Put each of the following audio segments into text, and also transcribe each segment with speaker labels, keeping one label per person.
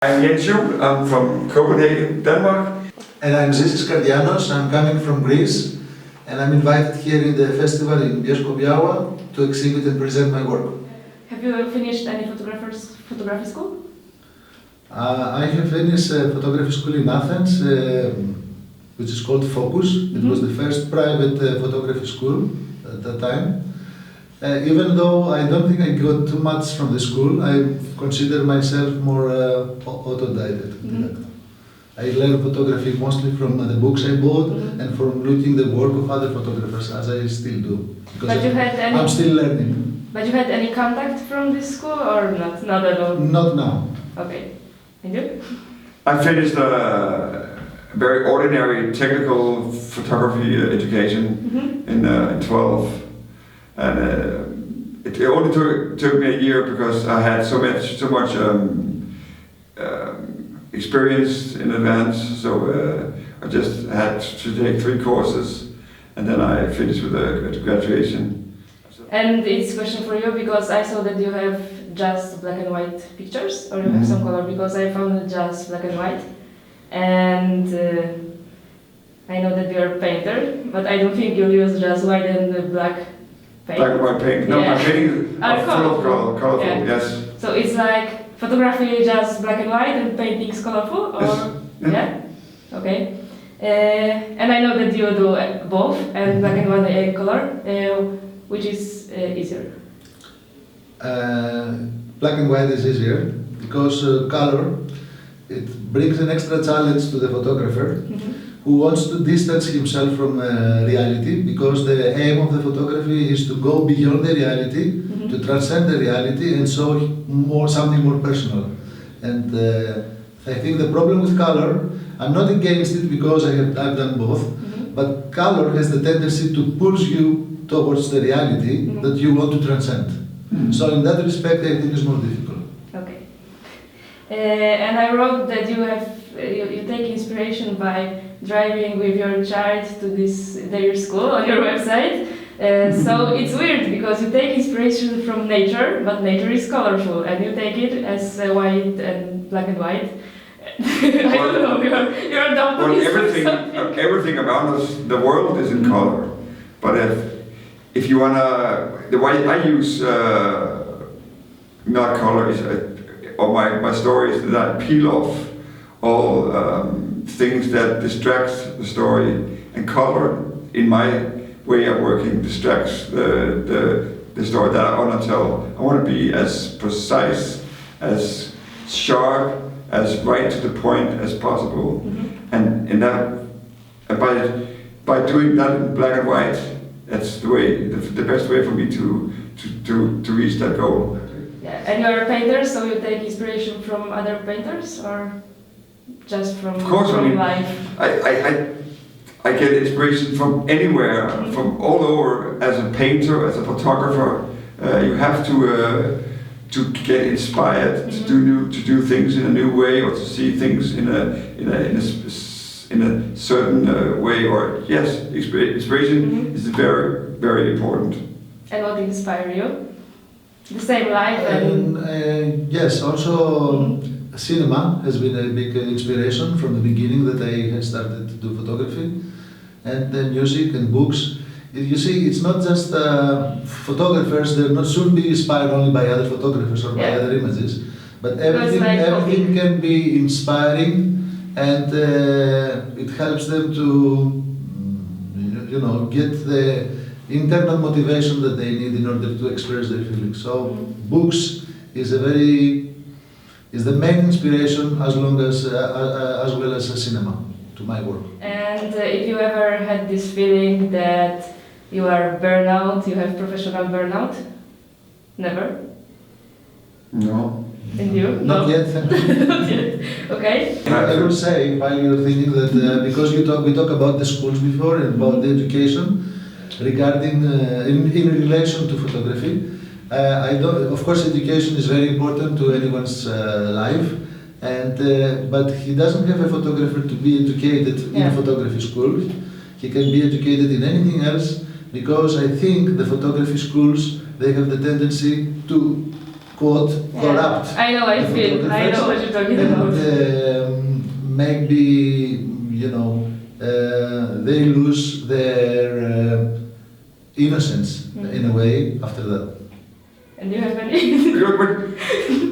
Speaker 1: I'm Juul, I'm from Copenhagen, Denmark.
Speaker 2: And I'm Zizis Kardianos, I'm coming from Greece, and I'm invited here in the festival in BIelsko-Biała to exhibit and present my work.
Speaker 3: Have you finished any photography school?
Speaker 2: I have finished photography school in Athens, which is called Focus. It was the first private photography school at that time. Even though I don't think I got too much from the school, I consider myself more autodidact. I learned photography mostly from the books I bought and from looking the work of other photographers, as I still do. Because I'm still learning.
Speaker 3: But you had any contact from this school or not? Not at all?
Speaker 2: Not now.
Speaker 3: Okay. And you?
Speaker 1: I finished a very ordinary technical photography education in 12. And it only took me a year because I had so much experience in advance. So I just had to take 3 courses, and then I finished with a graduation.
Speaker 3: And it's a question for you because I saw that you have just black and white pictures, or you have some color, because I found just black and white. And I know that you're a painter, but I don't think you'll use just white and black paint.
Speaker 1: Black and white paint. No, my paintings are full of colorful, yes.
Speaker 3: So it's like photography just black and white and paintings colorful, or
Speaker 1: yeah?
Speaker 3: Okay. And I know that you do both, and black and white color. Which is easier?
Speaker 2: Black and white is easier because color, it brings an extra challenge to the photographer who wants to distance himself from reality, because the aim of the photography is to go beyond the reality, to transcend the reality and show something more personal. And I think the problem with color, I'm not against it because I've done both, but color has the tendency to push you towards the reality that you want to transcend. So in that respect, I think it's more difficult.
Speaker 3: Okay. And I wrote that you take inspiration by driving with your child to their school on your website. So it's weird because you take inspiration from nature, but nature is colorful, and you take it as white and black and white. I don't know. You're a dumb
Speaker 1: everything around us, the world is in color. But if you wanna, the way I use not color is, or my story is that I peel off all things that distracts the story, and color, in my way of working, distracts the story that I want to tell. I want to be as precise, as sharp, as right to the point as possible, and in that, by doing that in black and white, that's the best way for me to reach that goal.
Speaker 3: Yeah, and you're a painter, so you take inspiration from other painters, or just from life?
Speaker 1: I get inspiration from anywhere, from all over. As a painter, as a photographer, you have to get inspired to do things in a new way, or to see things in a certain way. Or yes, inspiration is very, very important. And
Speaker 3: what inspires you? The same life and
Speaker 2: yes, also cinema has been a big inspiration from the beginning that I started to do photography, and music and books. You see, it's not just photographers, they should be inspired only by other photographers or by other images, but everything can be inspiring, and it helps them to get the internal motivation that they need in order to express their feelings. So books is the main inspiration, as well as cinema, to my work.
Speaker 3: And if you ever had this feeling that you are burnout, you have professional burnout? Never?
Speaker 1: No.
Speaker 3: And you?
Speaker 2: Not yet.
Speaker 3: Not yet. Okay.
Speaker 2: I will say, while you're thinking that, because we talk about the schools before and about the education, regarding in relation to photography, of course, education is very important to anyone's life, and but he doesn't have a photographer to be educated in a photography school. He can be educated in anything else, because I think the photography schools, they have the tendency to quote corrupt.
Speaker 3: I know, I feel. I know what you're talking about.
Speaker 2: Maybe they lose their innocence in a way after that.
Speaker 3: And you have any?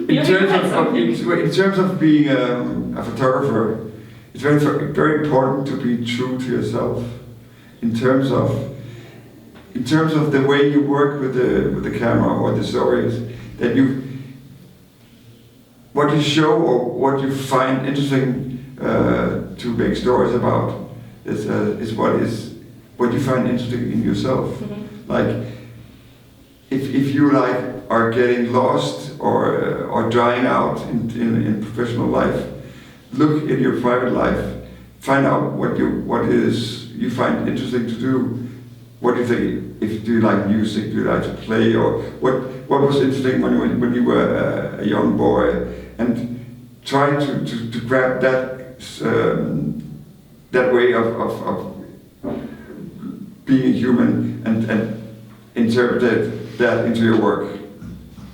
Speaker 1: In terms of being a photographer, it's very, very important to be true to yourself. In terms of the way you work with the camera or the stories, that what you show or what you find interesting to make stories about is what you find interesting in yourself. Mm-hmm. Like if you are getting lost or drying out in professional life, look at your private life, find out what you find interesting to do. What do you think? Do you like music? Do you like to play? Or what was interesting when you were a young boy? And try to grab that way of being a human and interpret that into your work.